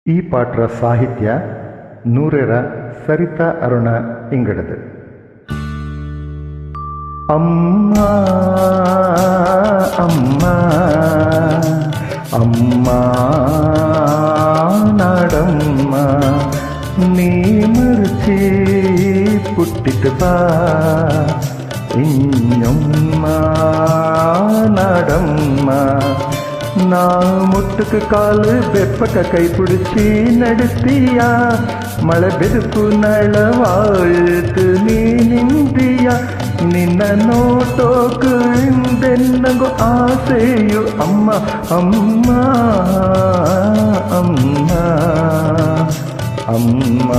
ಈ ಪಾಟ್ರ ಸಾಹಿತ್ಯ ನೂರೆರ ಸರಿತಾ ಅರುಣ ಇಂಗಡದು. ಅಮ್ಮ ಅಮ್ಮ ಅಮ್ಮ ನಾಡಮ್ಮ ನೀ ಮರ್ಚಿ ಪುಟ್ಟಿತು ಬಾ ಇನ್ನೊಮ್ಮ ನಾಡಮ್ಮ ನಾ ಮುಟ್ಟುಕು ಕಾಲು ಬೆಪ್ಪಕ ಕೈ ಪುಡಿಸಿ ನಡೆಸ್ತೀಯಾ ಮಳೆ ಬೆದಕು ನಳವಾಳ್ತು ನೀ ನಿಂದಿಯ ನಿನ್ನ ನೋಟೋಕು ಹಿಂದೆನ್ನಗು ಆಸೆಯು ಅಮ್ಮ ಅಮ್ಮ ಅಮ್ಮ ಅಮ್ಮ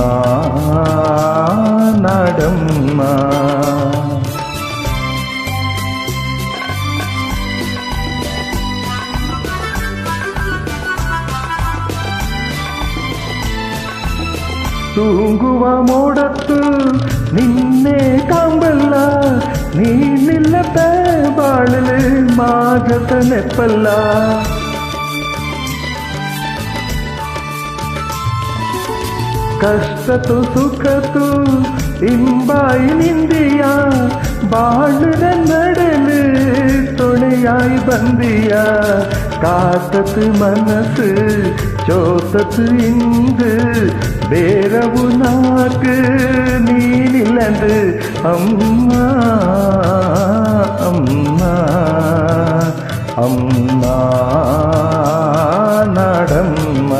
ನಾಡಮ್ಮ ತೂಗುವ ಮೋಡತ್ತು ನಿನ್ನೆ ಕಾಂಬಲ್ಲ ನೀನಿಲ್ಲದ ಬಾಳಲು ಮಾಜತ ನೆಪ್ಪಲ್ಲ ಕಷ್ಟತು ಸುಖತು ಇಂಬಾಯಿ ನಿಂದಿಯ ಬಾಳುದ ನಡಲು ತುಣೆಯಾಯಿ ಬಂದಿಯ ಕಾತತು ಮನಸ್ಸು ಚೋತತು ಇಂದು ಬೇರವು ನಾಕು ನೀನಿಲ್ಲದು ಅಮ್ಮ ಅಮ್ಮ ಅಮ್ಮ ನಾಡಮ್ಮ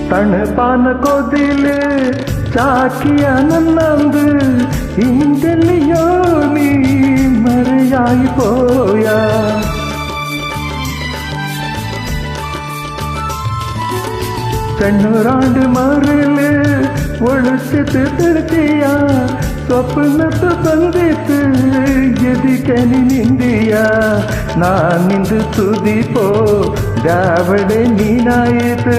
തണുപ്പാന കൊതില് ചാക്കിയ നന്നന്ത് ഇന്ത്യയോ നീ മറയായി പോയ കണ്ണൂറാണ്ട് മറില് ഒളിച്ചിട്ട് തിരുത്തിയ സ്വപ്നത്ത് ಬಂದಿತ್ತು ಎದಿಕನಿ ನಿಂದಿಯ ನಾನಿಂದು ತುದಿಪೋ ದಾವಡೆ ನೀನಾಯಿತು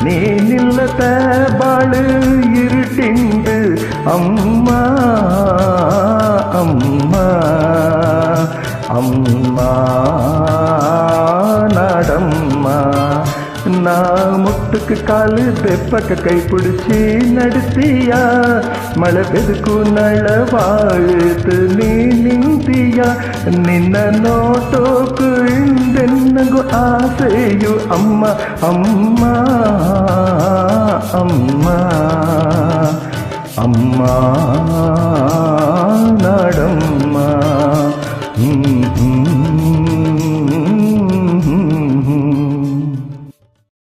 ನೀನಿಲ್ಲದ ಬಾಳು ഇരുട്ടിಂದು ಅಮ್ಮ ಅಮ್ಮ ಅಮ್ಮ ನಾಡಮ್ಮ ನಾ ಮುಟ್ಟುಕು ಕಾಲು ಬೆಪ್ಪಕ ಕೈ ಪುಡಿಸಿ ನಡೆಸ್ತೀಯ ಮಳೆ ಬೆದಕು ನಳವಾಳ್ತು ನೀ ನಿಂತಿಯ ನಿನ್ನ ನೋಟೋಕು ಹಿಂದೆನ್ನಗು ಆಸೆಯು ಅಮ್ಮ ಅಮ್ಮ